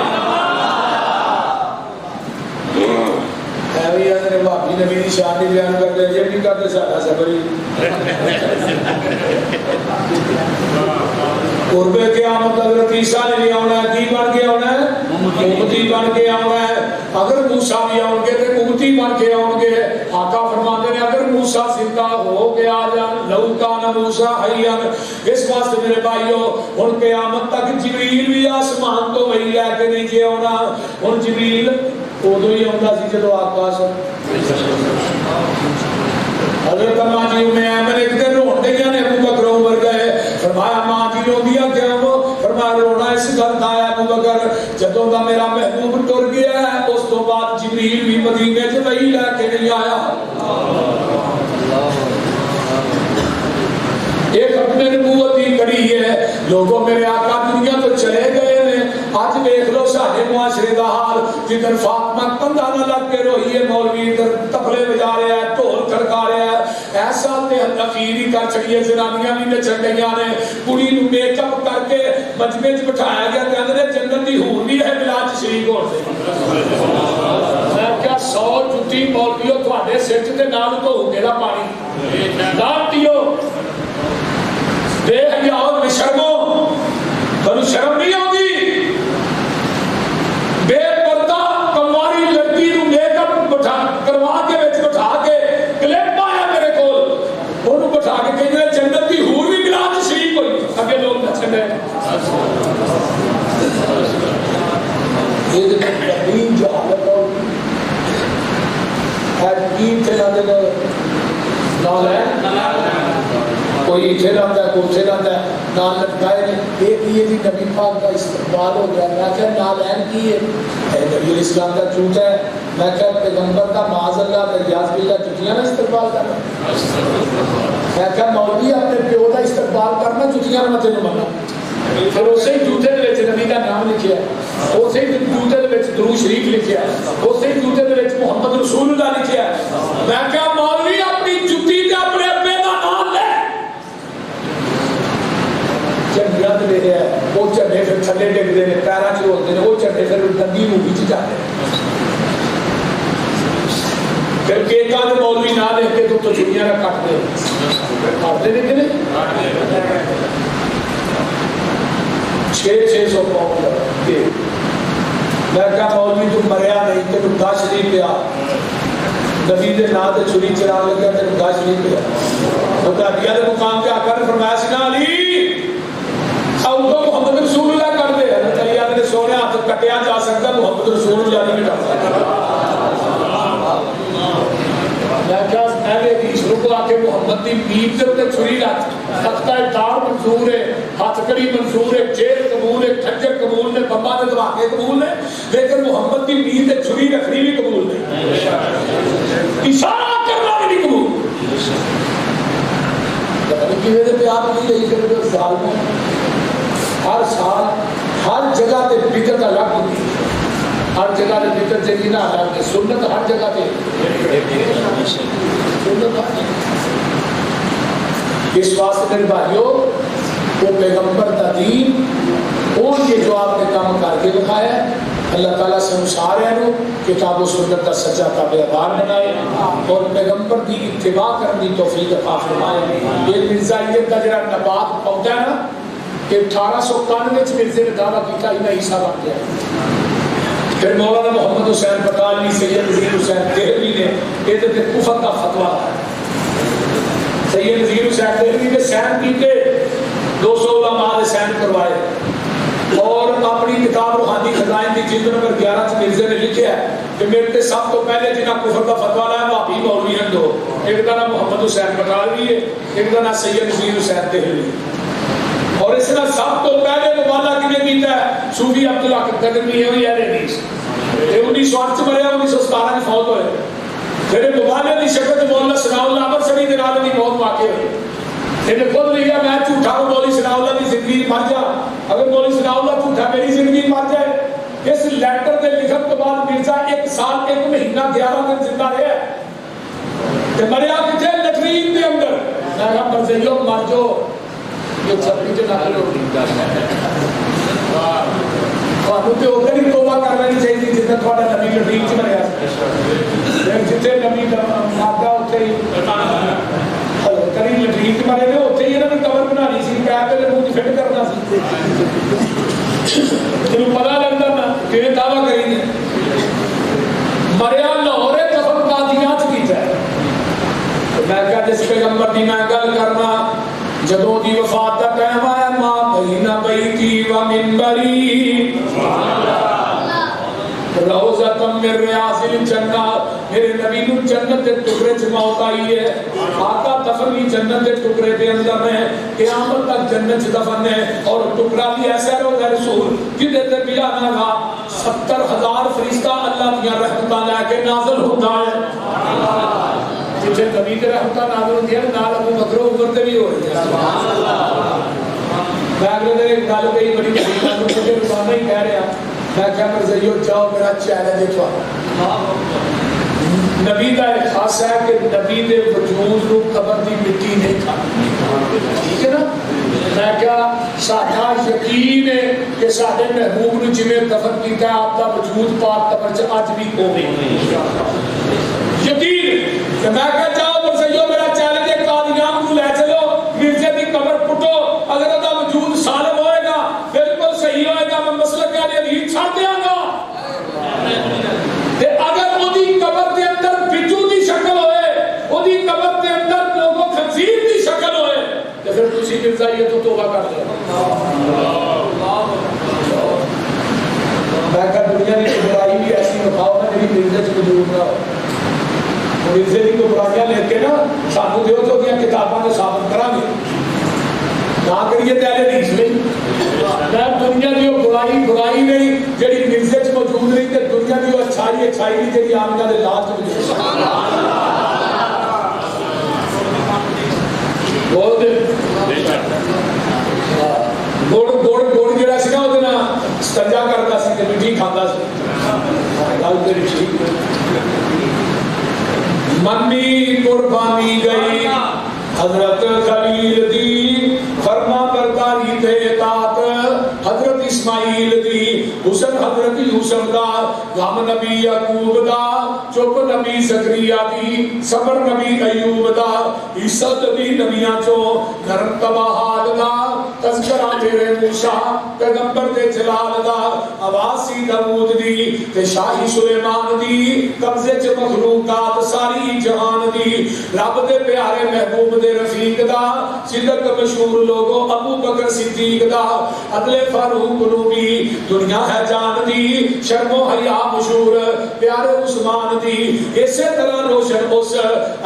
ایوی اندر بھابی نبی دی شان بیان کرتے یہ بھی کرتے ساڈا صبری قرب قیامت حضرت عیسیٰ نے بھی آنا ہے کی بن کے آنا ہے امتی بن کے آنا ہے اگر موسیٰ بھی آؤں گے تو امتی بن کے آؤں گے آقا فرماتے ہیں اگر موسیٰ زندہ ہو گیا جان لو کان موسیٰ حیّن اس واسطے میرے بھائیو ان قیامت تک جبریل بھی آسمان تو وہی ہے کہ نہیں جی آنا ان جبریل ادو ہی آتا سی جدو آقا حضرت ماں جی میں ایک دن روتے نے ابو بکر عمر گئے فرمایا ماں جی روندیاں کیوں؟ فرمایا رونا اس گل کا ہے ابو بکر جدوں دا میرا محبوب ٹر گیا ہے اس تو بعد جبریل بھی مدینے سے وہی لے کے نہیں آیا. ایک اپنے نبوت کی کڑی ہے لوگوں میرے آقا دنیا تو چلے گئے ہیں اج دیکھ لو سارے معاشرے کا حال جدھر فاطمہ کندھا نہ لگ کے روئی ہے مولوی ادھر تبلے بجا رہا ہے ڈھول کھڑکا رہا ہے ایسا اخیر ہی کر چڑیے زنانیاں بھی نچن گئی نے کڑی نو میک اپ کر کے مجمے چ بٹھایا گیا کہتے ہیں جنت کی حور بھی ہے ملاد شریک ہوتے میں کیا 100 جتی مولویو تھوڑے سر تے نال تو میرا پانی نال پیو بے حیاؤ بشرمو تمہیں شرم نہیں آتی بے پردہ کمواری لڑکی نو میک اپ بٹھا کروا کے وچ بٹھا کے کلپ آیا میرے کول اونوں بٹھا کے کہندے جنت دی حور بھی ملاد شریک ہوئی اگے لوگ نچن رہے یہ دین جہالت ہے دین تے نہ کوئی اتنے رہتا ہے کوئی اتنے رہتا ہے نال لٹکائے نے ایک یہ بھی نبی پاک کا استقبال ہو گیا میں کہا نالین کی ہے نبی الاسلام کا جھوٹ ہے میں کہا پیغمبر کا معاذ اللہ دریاز باللہ جتیاں نہ استقبال کرنا میں کہا مولوی اپنے پیو کا استقبال کرنا جتیاں نہ تینوں منا پھر اسے جوتے دے وچ نبی کا نام لکھیا ہے اسے جوتے دے وچ درود شریف لکھیا ہے اسے جوتے دے وچ محمد رسول اللہ لکھیا ہے میں کہا مولوی اپنی جُتی تے اپنے ابے دا نام لے جنگیاں تے لے رہا ہے وہ جھنڈے پھر تھلے ڈگدے نے پیراں چ رولدے نے وہ جھنڈے پھر گندی مووی چ جاندے پھر کیکاں دے مولوی نہ دیکھ کے تو چھٹیاں نہ کٹ دے کٹ دے کہ نہیں 600 پاؤنڈ کے میں کہا مولوی تو مریا نہیں تینوں دش نہیں پیا نبی دے نام تے چھری چلا لگا تینوں دش نہیں پیا مدعیا دے مقام تے آقا نے فرمایا سیدنا علی او تو محمد رسول اللہ کر دے اللہ تعالی نے سونے ہاتھ کٹیا جا سکتا محمد رسول اللہ نہیں کٹ سکتا میں کہا پہلے حدیث رکو آ کے محمد دی پیٹ تے تے چھری رکھ تختہ دار منظور ہے ہاتھ کڑی منظور ہے جیل قبول ہے کھجر قبول نے بمبا دے دھماکے قبول ہے لیکن محمد کی پیٹ تے چھری رکھنی بھی قبول نہیں اشارہ کرنا بھی نہیں قبول کیویں دے پیار نہیں رہی کرے سال میں ہر سال ہر جگہ تے بدعت الگ ہوتی ہے ہر جگہ تے بدعت جی نہ الگ ہے سنت ہر جگہ تے اس واسطے میرے بھائیو وہ پیغمبر کا دین اور یہ جو آپ نے کام کر کے دکھایا ہے اللہ تعالیٰ سے ہم سارے کتاب و سنت کا سچا تابعدار بنائے اور پیغمبر کی اتباع کرنے کی توفیق عطا فرمائے. یہ مرزائیت کا جڑا نبات پودا ہے نا کہ 1891 میں مرزے نے دعویٰ کیا ہی میں عیسیٰ بن گیا. پھر مولانا محمد حسین پٹالوی سید نذیر حسین دہلوی نے یہ تو کفر کا فتویٰ ہے. سید نذیر حسین دہلوی نے سین کیتے 200 علماء نے سین کروائے اور اپنی کتاب روحانی خزائن کی جلد نمبر 11 سے مرزے نے لکھا ہے کہ میرے سب تو پہلے جنہاں کفر کا فتویٰ لایا وہ ابھی مولوی ہیں دو. ایک کا نام محمد حسین پٹالوی ہے ایک کا نام سید نذیر حسین دہلوی. اور اس نے سب تو پہلے مبالغہ کنے کیتا ہے صوفی عبدالحق قدری ہوئی اہل حدیث. یہ 1908 مریا 1917 میں فوت ہوئے. پھر مبالغے کی شکل مولانا ثناء اللہ امر سری کے نال بھی بہت واقع ہوئے. انہیں خود لکھا میں جھوٹا ہوں مولوی ثناء اللہ کی زندگی مر جا. اگر مولوی ثناء اللہ جھوٹا میری زندگی مر جائے. اس لیٹر کے لکھن کے بعد مرزا 1 سال 1 مہینہ 11 دن زندہ رہا کہ مریا کتنے لٹرین کے اندر. میں کہا مرزیوں مر جو یہ چھپی جو نہ کرو تو ادھر ہی توبہ کر لینی چاہیے جتنا تھوڑا نبی لٹرین چ مریا جتنے نبی مادہ اتنے ہی کری لٹرین چ مرے اتنے ہی انہوں نے قبر بنانی سی پیر پہلے منہ فٹ کرنا سی. تینوں پتا لگتا نا کہ دعویٰ کری نے مریا لاہور کفن قادیاں چ کیتا ہے. میں کہا جس پیغمبر دی میں گل کرنا جدوں دی وفات دا ٹائم آیا ماں بین بیتی و منبری روضۃ من ریاض الجنہ، میرے نبی نو جنت کے ٹکڑے چ موت آئی ہے، آقا دفن بھی جنت کے ٹکڑے کے اندر ہے، قیامت تک جنت چ دفن ہے، اور ٹکڑا بھی ایسا ہوگا رسول جدے تے بھی آنا گا 70,000 فرشتہ اللہ کی رحمتاں لے کے نازل ہوتا ہے۔ جتنے نبی کے رحمتہ نازل ہوتی ہے نال ابو بکر عمر تے بھی ہو رہی ہے۔ سبحان اللہ۔ میں اگلے دن ایک گل کہی بڑی مجھے روزانہ ہی کہہ رہا، میں کیا مرزیو جاؤ میرا چیلنج ہے تھوڑا۔ نبی کا ایک خاصہ ہے کہ نبی دے وجود کو قبر دی مٹی نہیں کھانی، ٹھیک ہے نا؟ میں کیا ساڈا یقین ہے کہ ساڈے محبوب نے جویں دفن کیتا ہے آپ دا وجود پاک قبر چ اج بھی ہوے یقین کہ میں کہا جاؤ مرزیو میرا چیلنج ہے قادیان کو لے چلو مرزے دی قبر پٹو، اگر وہ وجود سالم ہوئے گا بالکل صحیح ہوئے گا میں مسلک کے لیے چھڑ دیا گا، اگر وہ قبر کے اندر بچو کی شکل ہوئے، وہ قبر کے اندر لوگوں خنزیر کی شکل ہوئے تو پھر تسی مرزائیے تو توبہ کر دو۔ میں کہا دنیا کی برائی بھی ایسی بتاؤ نا میری مرزے سے وجود نہ ہو، مرزے کی کوئی برائیاں لے کے نا سانو دیو تو دیا کتاباں کو ثابت کرا گے نہ کریے تے اہل حدیث نہیں۔ میں دنیا کی برائی نہیں جڑی مرزے چ موجود نہیں تے دنیا کی اچھائی نہیں جڑی آمنہ دے لال چ موجود بول دے گڑ جڑا سی نا وہ استنجا کرتا سی تے مٹی کھاتا سی، گل تیری ٹھیک۔ منی قربانی گئی حضرت خلیل دی، فرما برداری تے اطاعت حضرت اسماعیل دی، حسن حضرت یوسف دا، غم نبی یعقوب دا، چپ نبی زکریا دی، صبر نبی ایوب دا، عزت نبی نبیاں چو، نرم تباہات دا، تذکرہ میرے موسیٰ پیغمبر دے جلال دا، عواسی داود دی تے شاہی سلیمان دی، قبضے چ مخلوقات ساری جہان دی، رب دے پیارے محبوب دے رفیق دا، صدق مشہور لوگوں ابو بکر صدیق دا، عدل فاروق نوبی دنیا ہے جان دی، شرم و حیا مشہور پیارے عثمان دی، اسی طرح روشن اس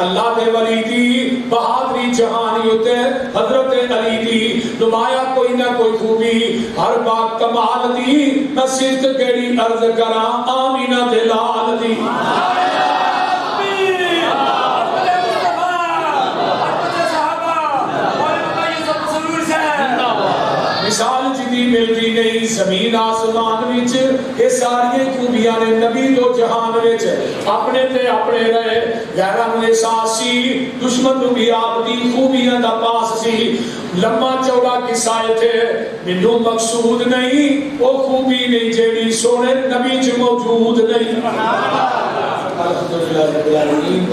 اللہ دے ولی دی، بہادری جہانی ہوتے حضرت علی دی، نمایا کوئی نہ کوئی خوبی ہر بات کمال دی، میں صرف کیڑی عرض کراں آمینہ دے لال دی۔ مثال جدی ملتی نہیں زمین آسمان وچ، یہ ساری خوبیاں نے نبی دو جہان وچ اپنے تے اپنے رہے، غیراں نوں احساس سی دشمن نوں بھی آپ دی خوبیاں دا پاس سی، لمبا چوڑا قصہ تھے مینوں مقصود نہیں وہ خوبی نہیں جیڑی سونے نبی چ موجود نہیں۔ الحمدللہ رب العالمین۔